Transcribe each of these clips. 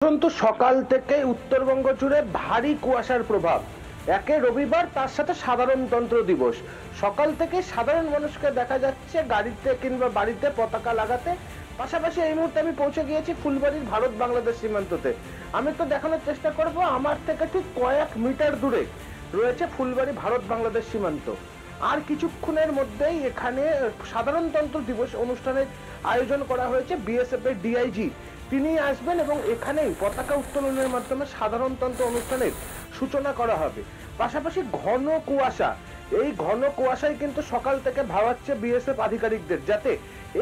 কিন্তু সকাল থেকে উত্তরবঙ্গ জুড়ে ভারী কুয়াশার প্রভাব। একে রবিবার, তার সাথে সাধারণতন্ত্র দিবস। সকাল থেকে সাধারণ মানুষকে দেখা যাচ্ছে গাড়িতে কিংবা বাড়িতে পতাকা লাগাতে। পাশাপাশি এই মুহূর্তে আমি পৌঁছে গিয়েছি ফুলবাড়ির ভারত বাংলাদেশ সীমান্ততে। আমি তো দেখানোর চেষ্টা করব, আমার থেকে ঠিক কয়েক মিটার দূরে রয়েছে ফুলবাড়ি ভারত বাংলাদেশ সীমান্ত। আর কিছুক্ষণের মধ্যেই এখানে সাধারণতন্ত্র দিবস অনুষ্ঠানের আয়োজন করা হয়েছে। বিএসএফ এর ডিআইজি তিনি আসবেন এবং এখানেই পতাকা উত্তোলনের মাধ্যমে সাধারণতন্ত্র অনুষ্ঠানের সূচনা করা হবে। পাশাপাশি ঘন কুয়াশা, এই ঘন কুয়াশাই কিন্তু সকাল থেকে ভাবাচ্ছে বিএসএফ আধিকারিকদের, যাতে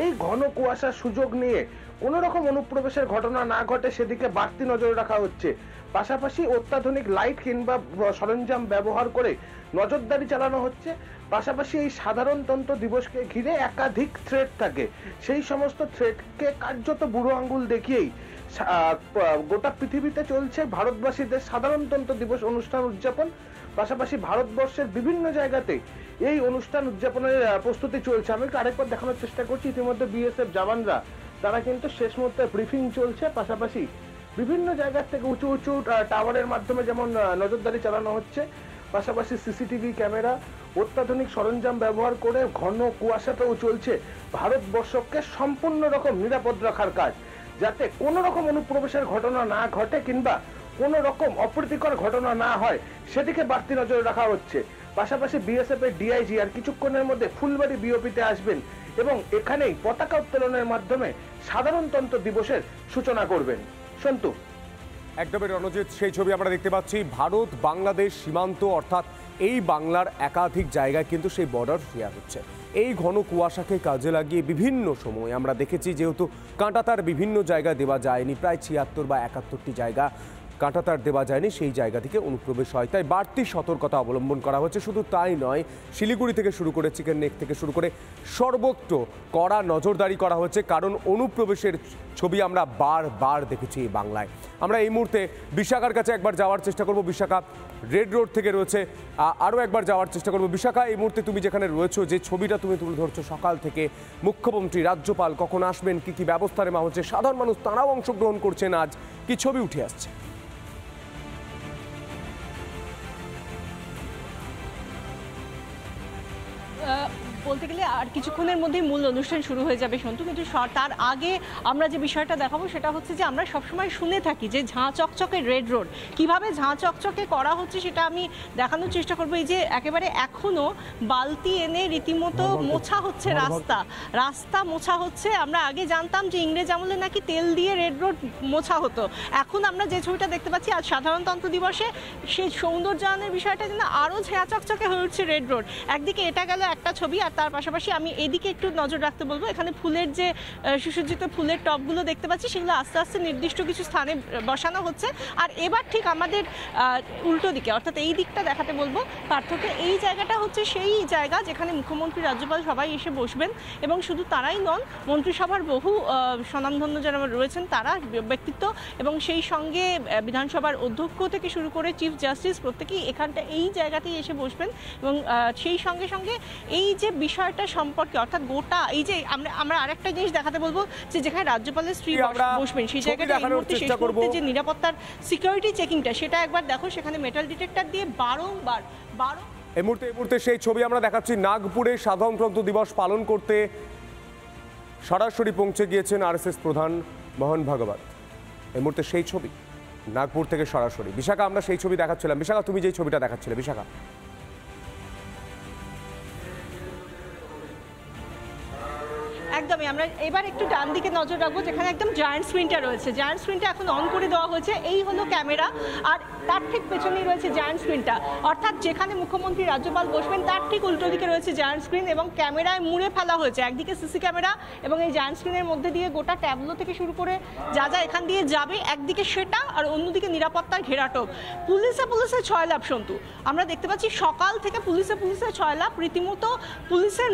এই ঘন কুয়াশার সুযোগ নিয়ে কোনো রকম অনুপ্রবেশের ঘটনা না ঘটে সেদিকে বাড়তি নজর রাখা হচ্ছে। পাশাপাশি অত্যাধুনিক লাইট কিংবা সরঞ্জাম ব্যবহার করে নজরদারি চালানো হচ্ছে। পাশাপাশি এই সাধারণতন্ত্র দিবসকে ঘিরে একাধিক থ্রেট থাকে, সেই সমস্ত থ্রেটকে কার্যত বুড়ো আঙ্গুল দেখিয়েই গোটা পৃথিবীতে চলছে ভারতবাসীদের সাধারণতন্ত্র দিবস অনুষ্ঠান উদযাপন। পাশাপাশি ভারতবর্ষের বিভিন্ন জায়গাতে এই অনুষ্ঠান উদযাপনের প্রস্তুতি চলছে। আমি আরেকবার দেখানোর চেষ্টা করছি, ইতিমধ্যে বিএসএফ জওয়ানরা তারা কিন্তু শেষ মুহূর্তে ব্রিফিং চলছে। পাশাপাশি বিভিন্ন জায়গা থেকে উঁচু উঁচু টাওয়ারের মাধ্যমে যেমন নজরদারি চালানো হচ্ছে, পাশাপাশি সিসিটিভি ক্যামেরা, অত্যাধুনিক সরঞ্জাম ব্যবহার করে ঘন কুয়াশাতেও চলছে ভারতবর্ষকে সম্পূর্ণ রকম নিরাপদ রাখার কাজ, যাতে কোনো রকম অনুপ্রবেশের ঘটনা না ঘটে কিংবা কোনো রকম অপ্রীতিকর ঘটনা না হয় সেদিকে বাড়তি নজর রাখা হচ্ছে। পাশাপাশি বিএসএফ এর ডিআইজি আর কিছুক্ষণের মধ্যে ফুলবাড়ি বিওপিতে আসবেন এবং এখানেই পতাকা উত্তোলনের মাধ্যমে সাধারণতন্ত্র দিবসের সূচনা করবেন। সন্তু, একদমই রণজিৎ, সেই ছবি আমরা দেখতে পাচ্ছি। ভারত বাংলাদেশ সীমান্ত, অর্থাৎ এই বাংলার একাধিক জায়গায় কিন্তু সেই বর্ডার শেয়ার হচ্ছে। এই ঘন কুয়াশাকে কাজে লাগিয়ে বিভিন্ন সময় আমরা দেখেছি, যেহেতু কাঁটাতার বিভিন্ন জায়গায় দেওয়া যায়নি, প্রায় ৭৬ বা ৭১টি জায়গা কাঁটাতার দেওয়া যায়নি, সেই জায়গা থেকে অনুপ্রবেশ হয়, তাই বাড়তি সতর্কতা অবলম্বন করা হচ্ছে। শুধু তাই নয়, শিলিগুড়ি থেকে শুরু করে চিকেন নেক থেকে শুরু করে সর্বত্র কড়া নজরদারি করা হচ্ছে, কারণ অনুপ্রবেশের ছবি আমরা বারবার দেখেছি এই বাংলায়। আমরা এই মুহূর্তে বিশাখার কাছে একবার যাওয়ার চেষ্টা করব। বিশাখা রেড রোড থেকে রয়েছে, আরও একবার যাওয়ার চেষ্টা করব। বিশাখা, এই মুহূর্তে তুমি যেখানে রয়েছো, যে ছবিটা তুমি তুলে ধরছো সকাল থেকে, মুখ্যমন্ত্রী, রাজ্যপাল কখন আসবেন, কি কি ব্যবস্থা নেওয়া হচ্ছে, সাধারণ মানুষ তারাও অংশগ্রহণ করছেন, আজ কি ছবি উঠে আসছে? বলতে গেলে আর কিছুক্ষণের মধ্যেই মূল অনুষ্ঠান শুরু হয়ে যাবে সন্তু, কিন্তু তার আগে আমরা যে বিষয়টা দেখাবো সেটা হচ্ছে যে আমরা সবসময় শুনে থাকি যে ঝাঁ চকচকে রেড রোড কিভাবে ঝাঁ চকচকে করা হচ্ছে, সেটা আমি দেখানোর চেষ্টা করবো। এই যে একেবারে এখনো বালতি এনে রীতিমতো মোছা হচ্ছে রাস্তা মোছা হচ্ছে। আমরা আগে জানতাম যে ইংরেজ আমলে নাকি তেল দিয়ে রেড রোড মোছা হতো, এখন আমরা যে ছবিটা দেখতে পাচ্ছি আজ সাধারণতন্ত্র দিবসে, সেই সৌন্দর্যায়নের বিষয়টা যেন আরও ঝাঁ চকচকে হয়ে উঠছে রেড রোড। একদিকে এটা গেল একটা ছবি, আর তার পাশাপাশি আমি এদিকে একটু নজর রাখতে বলবো। এখানে ফুলের যে সুসজ্জিত ফুলের টবগুলো দেখতে পাচ্ছি, সেগুলো আস্তে আস্তে নির্দিষ্ট কিছু স্থানে বসানো হচ্ছে। আর এবার ঠিক আমাদের উল্টো দিকে, অর্থাৎ এই দিকটা দেখাতে বলবো। পার্থক্য এই জায়গাটা হচ্ছে সেই জায়গা যেখানে মুখ্যমন্ত্রী, রাজ্যপাল সবাই এসে বসবেন, এবং শুধু তারাই নন, মন্ত্রিসভার বহু স্বনামধন্য যারা রয়েছেন তারা ব্যক্তিত্ব, এবং সেই সঙ্গে বিধানসভার অধ্যক্ষ থেকে শুরু করে চিফ জাস্টিস প্রত্যেকেই এখানটা এই জায়গাতেই এসে বসবেন। এবং সেই সঙ্গে সঙ্গে এই যে বিষয়টা সম্পর্কে, অর্থাৎ গোটা এই যে আমরা আরেকটা জিনিস দেখাতে বলবো, যে যেখানে রাজ্যপালের স্ত্রী বসবেন সেই জায়গাটা এই মুহূর্তে শেষ মুহূর্তে যে নিরাপত্তার সিকিউরিটি চেকিংটা, সেটা একবার দেখো। সেখানে মেটাল ডিটেক্টর দিয়ে বারংবার এই মুহূর্তে সেই ছবি আমরা দেখাচ্ছি। নাগপুরে সাধারণতন্ত্র দিবস পালন করতে সরাসরি পৌঁছে গিয়েছেন আরএসএস প্রধান মোহন ভাগবত। এই মুহূর্তে সেই ছবি নাগপুর থেকে সরাসরি। বিশাখা, আমরা সেই ছবি দেখাচ্ছিলাম। বিশাখা, তুমি যে ছবিটা দেখাচ্ছিলে, বিশাখা। একদমই, আমরা এবার একটু ডান দিকে নজর রাখবো, যেখানে একদম জায়ান্ট স্ক্রিনটা রয়েছে। জায়ান্ট স্ক্রিনটা এখন অন করে দেওয়া হয়েছে, এই হলো ক্যামেরা, আর তার ঠিক পেছনেই রয়েছে জায়ান্ট স্ক্রিনটা, অর্থাৎ যেখানে মুখ্যমন্ত্রী, রাজ্যপাল বসবেন তার ঠিক উল্টো দিকে রয়েছে জায়ান্ট স্ক্রিন, এবং ক্যামেরায় মুড়ে ফেলা হয়েছে। একদিকে সিসি ক্যামেরা এবং এই জায়ান্ট স্ক্রিনের মধ্যে দিয়ে গোটা ট্যাবলো থেকে শুরু করে যা যা এখান দিয়ে যাবে, একদিকে সেটা, আর অন্যদিকে নিরাপত্তার ঘেরাটোপ। পুলিশে ছয়লাভ সন্তু, আমরা দেখতে পাচ্ছি সকাল থেকে পুলিশে ছয়লাভ, রীতিমতো পুলিশের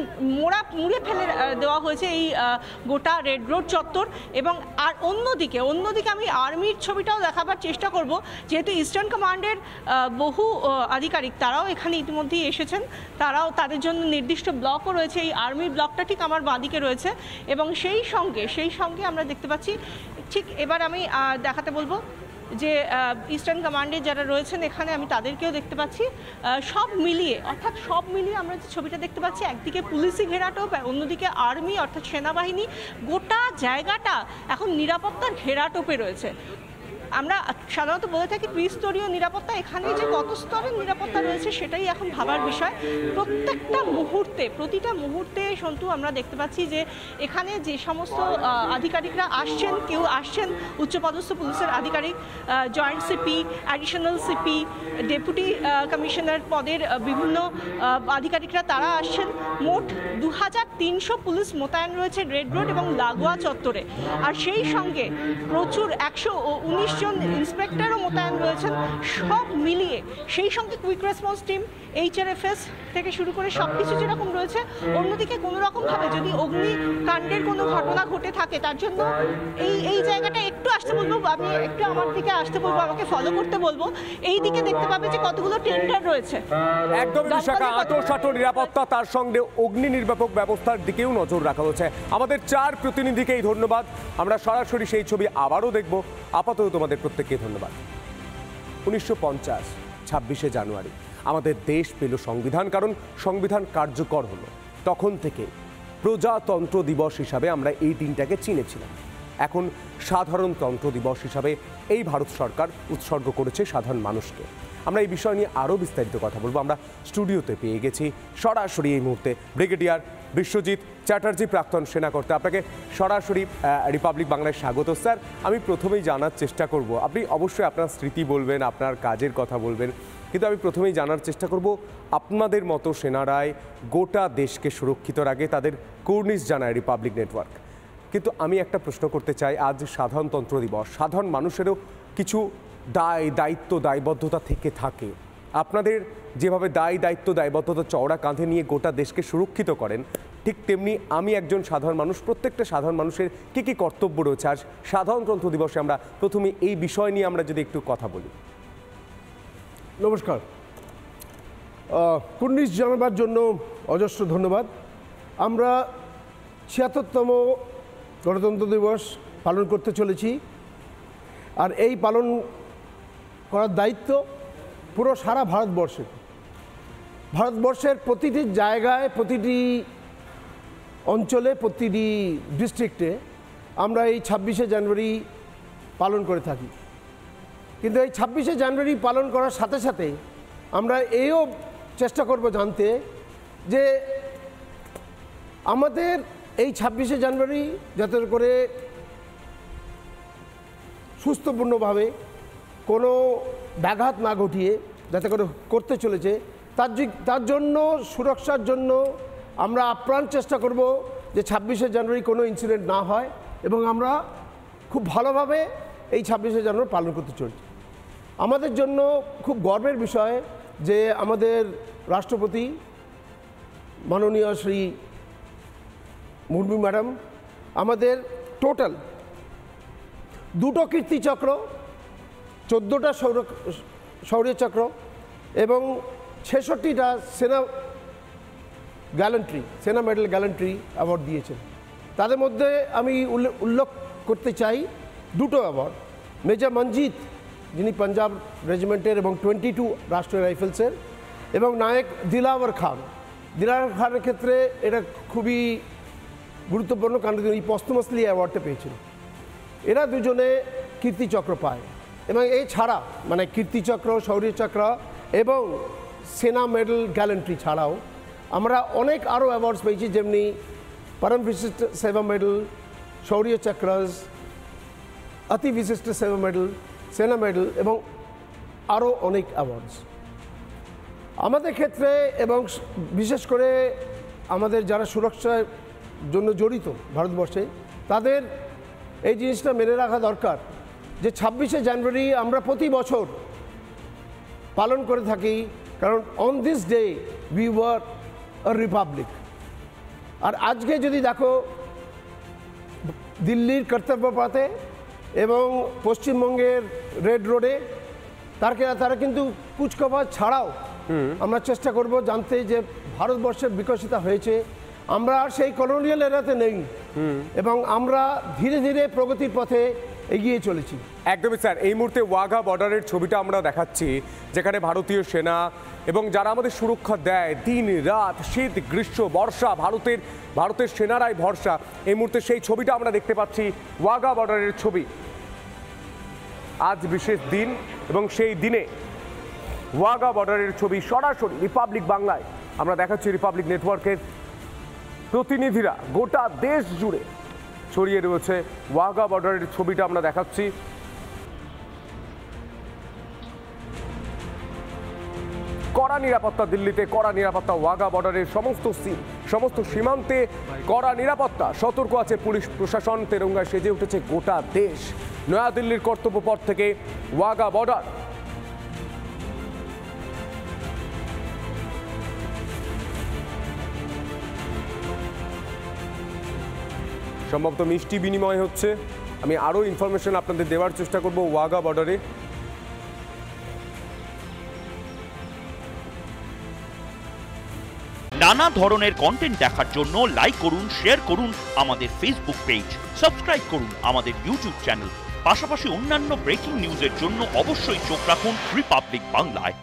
মুড়ে ফেলে দেওয়া হয়েছে এই গোটা রেড রোড চত্বর। এবং আর অন্যদিকে আমি আর্মির ছবিটাও দেখাবার চেষ্টা করব, যেহেতু ইস্টার্ন কমান্ডের বহু আধিকারিক তারাও এখানে ইতিমধ্যেই এসেছেন, তারাও তাদের জন্য নির্দিষ্ট ব্লকও রয়েছে। এই আর্মির ব্লকটা ঠিক আমার বাঁদিকে রয়েছে, এবং সেই সঙ্গে আমরা দেখতে পাচ্ছি ঠিক এবার আমি দেখাতে বলবো যে ইস্টার্ন কমান্ডে যারা রয়েছেন এখানে আমি তাদেরকেও দেখতে পাচ্ছি। সব মিলিয়ে আমরা যে ছবিটা দেখতে পাচ্ছি, একদিকে পুলিশি ঘেরাটোপ, অন্যদিকে আর্মি অর্থাৎ সেনাবাহিনী, গোটা জায়গাটা এখন নিরাপত্তার ঘেরাটোপে রয়েছে। আমরা সাধারণত বলে থাকি ত্রিস্তরীয় নিরাপত্তা, এখানে যে কত স্তরের নিরাপত্তা রয়েছে সেটাই এখন ভাবার বিষয়। প্রতিটা মুহূর্তে সন্তু আমরা দেখতে পাচ্ছি যে এখানে যে সমস্ত আধিকারিকরা আসছেন, কেউ আসছেন উচ্চপদস্থ পুলিশের আধিকারিক, joint CP, additional CP, deputy commissioner পদের বিভিন্ন আধিকারিকরা তারা আসছেন। মোট 2300 পুলিশ মোতায়েন রয়েছে রেড রোড এবং লাগোয়া চত্বরে। আর সেই সঙ্গে প্রচুর 119 জন ইন্সপেক্টরও মোতায়েন রয়েছেন। সব মিলিয়ে সেই সঙ্গে কুইক রেসপন্স টিম, HRFS থেকে শুরু করে সব কিছু যেরকম রয়েছে। অন্যদিকে কোনো রকমভাবে যদি অগ্নিকাণ্ডের কোনো ঘটনা ঘটে থাকে তার জন্য এই জায়গাটা একটু আসতে বলবো, আমি একটু আমার দিকে আসতে বলবো, আমাকে ফলো করতে বলবো। এই দিকে দেখতে পাবে যে কতগুলো টেন্ডার রয়েছে। একদম বিশাখা, আঁটো নিরাপত্তা, তার সঙ্গে অগ্নি নির্বাপক ব্যবস্থার দিকেও নজর রাখা হচ্ছে। আমাদের 4 প্রতিনিধিকেই ধন্যবাদ। আমরা সরাসরি সেই ছবি আবারও দেখব। আপাতত তোমাদের প্রত্যেককে ধন্যবাদ। 1950 26শে জানুয়ারি আমাদের দেশ পেল সংবিধান, কারণ সংবিধান কার্যকর হলো। তখন থেকে প্রজাতন্ত্র দিবস হিসাবে আমরা এই দিনটাকে চিনেছিলাম। এখন সাধারণতন্ত্র দিবস হিসাবে এই ভারত সরকার উৎসর্গ করেছে সাধারণ মানুষকে। আমরা এই বিষয় নিয়ে আরও বিস্তারিত কথা বলবো। আমরা স্টুডিওতে পেয়ে গেছি সরাসরি এই মুহূর্তে ব্রিগেডিয়ার বিশ্বজিৎ চ্যাটার্জি, প্রাক্তন সেনাকর্তা। আপনাকে সরাসরি রিপাবলিক বাংলায় স্বাগত স্যার। আমি প্রথমেই জানার চেষ্টা করব, আপনি অবশ্যই আপনার স্মৃতি বলবেন, আপনার কাজের কথা বলবেন, কিন্তু আমি প্রথমেই জানার চেষ্টা করব আপনাদের মতো সেনারাই গোটা দেশকে সুরক্ষিত রাখে, তাদের কর্নিশ জানায় রিপাবলিক নেটওয়ার্ক। কিন্তু আমি একটা প্রশ্ন করতে চাই, আজ সাধারণতন্ত্র দিবস, সাধারণ মানুষেরও কিছু দায়িত্ব দায়বদ্ধতা থেকে থাকে। আপনাদের যেভাবে দায়বদ্ধতা চওড়া কাঁধে নিয়ে গোটা দেশকে সুরক্ষিত করেন, ঠিক তেমনি আমি একজন সাধারণ মানুষ, প্রত্যেকটা সাধারণ মানুষের কী কী কর্তব্য রয়েছে আজ সাধারণতন্ত্র দিবসে, আমরা প্রথমে এই বিষয় নিয়ে আমরা যদি একটু কথা বলি। নমস্কার। 19 জানাবার জন্য অজস্র ধন্যবাদ। আমরা 76তম গণতন্ত্র দিবস পালন করতে চলেছি। আর এই পালন করার দায়িত্ব পুরো সারা ভারতবর্ষের প্রতিটি জায়গায়, প্রতিটি অঞ্চলে, প্রতিটি ডিস্ট্রিক্টে আমরা এই 26শে জানুয়ারি পালন করে থাকি। কিন্তু এই 26শে জানুয়ারি পালন করার সাথে সাথে আমরা এও চেষ্টা করব জানতে যে আমাদের এই 26শে জানুয়ারি যাতে করে সুস্থপূর্ণভাবে কোনো ব্যাঘাত না ঘটিয়ে যাতে করে করতে চলেছে, তার জন্য সুরক্ষার জন্য আমরা আপ্রাণ চেষ্টা করব যে 26শে জানুয়ারি কোনো ইনসিডেন্ট না হয় এবং আমরা খুব ভালোভাবে এই 26শে জানুয়ারি পালন করতে চলছি। আমাদের জন্য খুব গর্বের বিষয় যে আমাদের রাষ্ট্রপতি মাননীয় শ্রী মুর্মু ম্যাডাম আমাদের টোটাল 2টো কীর্তিচক্র, 14টা শৌর্য চক্র এবং 66টা সেনা মেডেল গ্যালেন্ট্রি অ্যাওয়ার্ড দিয়েছেন। তাদের মধ্যে আমি উল্লেখ করতে চাই 2টো অ্যাওয়ার্ড। মেজর মঞ্জিত, যিনি পাঞ্জাব রেজিমেন্টের এবং 22 রাষ্ট্রীয় রাইফেলসের, এবং নায়ক দিলাওয়ার খানের ক্ষেত্রে এটা খুবই গুরুত্বপূর্ণ, কারণ তিনি পস্তুমাসলি অ্যাওয়ার্ডটা পেয়েছেন। এরা দুজনে কীর্তিচক্র পায় এবং এছাড়া মানে কীর্তিচক্র, শৌর্যচক্র এবং সেনা মেডেল গ্যালেন্ট্রি ছাড়াও আমরা অনেক আরও অ্যাওয়ার্ডস পেয়েছি, যেমনি পরম বিশিষ্ট সেবা মেডেল, শৌর্য চক্রস, অতি বিশিষ্ট সেবা মেডেল, সেনা মেডেল এবং আরও অনেক অ্যাওয়ার্ডস। আমাদের ক্ষেত্রে এবং বিশেষ করে আমাদের যারা সুরক্ষার জন্য জড়িত ভারতবর্ষে, তাদের এই জিনিসটা মেনে রাখা দরকার যে 26শে জানুয়ারি আমরা প্রতি বছর পালন করে থাকি, কারণ on this day we were a republic. আর আজকে যদি দেখো দিল্লির কর্তব্যপথে এবং পশ্চিমবঙ্গের রেড রোডে তারা কিন্তু কুচকাওয়াজ ছাড়াও আমরা চেষ্টা করব জানতে যে ভারতবর্ষের বিকশিত হয়েছে, আমরা আর সেই কলোনিয়াল এরাতে নেই এবং আমরা ধীরে ধীরে প্রগতির পথে এগিয়ে চলেছি। একদমই স্যার, এই মুহূর্তে ওয়াঘা বর্ডারের ছবিটা আমরা দেখাচ্ছি, যেখানে ভারতীয় সেনা এবং যারা আমাদের সুরক্ষা দেয় দিন রাত, শীত গ্রীষ্ম বর্ষা, ভারতের সেনারাই ভরসা। এই মুহূর্তে সেই ছবিটা আমরা দেখতে পাচ্ছি, ওয়াঘা বর্ডারের ছবি। আজ বিশেষ দিন এবং সেই দিনে ওয়াঘা বর্ডারের ছবি সরাসরি রিপাবলিক বাংলায় আমরা দেখাচ্ছি। রিপাবলিক নেটওয়ার্কের প্রতিনিধিরা গোটা দেশ জুড়ে ছড়িয়ে রয়েছে ওয়াঘা বর্ডারের ছবিটা আমরা দেখাচ্ছি। কড়া নিরাপত্তা দিল্লিতে, কড়া নিরাপত্তা ওয়াঘা বর্ডারের সমস্ত সীমান্তে কড়া নিরাপত্তা। সতর্ক আছে পুলিশ প্রশাসন, তেরঙ্গায় সেজে উঠেছে গোটা দেশ। নয়াদিল্লির কর্তব্যপথ থেকে ওয়াঘা বর্ডার। সম্ভবত মিষ্টি বিনিময় হচ্ছে। আমি আরও ইনফরমেশন আপনাদের দেওয়ার চেষ্টা করব ওয়াঘা বর্ডারে। নানা ধরনের কন্টেন্ট দেখার জন্য লাইক করুন, শেয়ার করুন আমাদের ফেসবুক পেজ, সাবস্ক্রাইব করুন আমাদের ইউটিউব চ্যানেল। পাশাপাশি অন্যান্য ব্রেকিং নিউজের জন্য অবশ্যই চোখ রাখুন রিপাবলিক বাংলায়।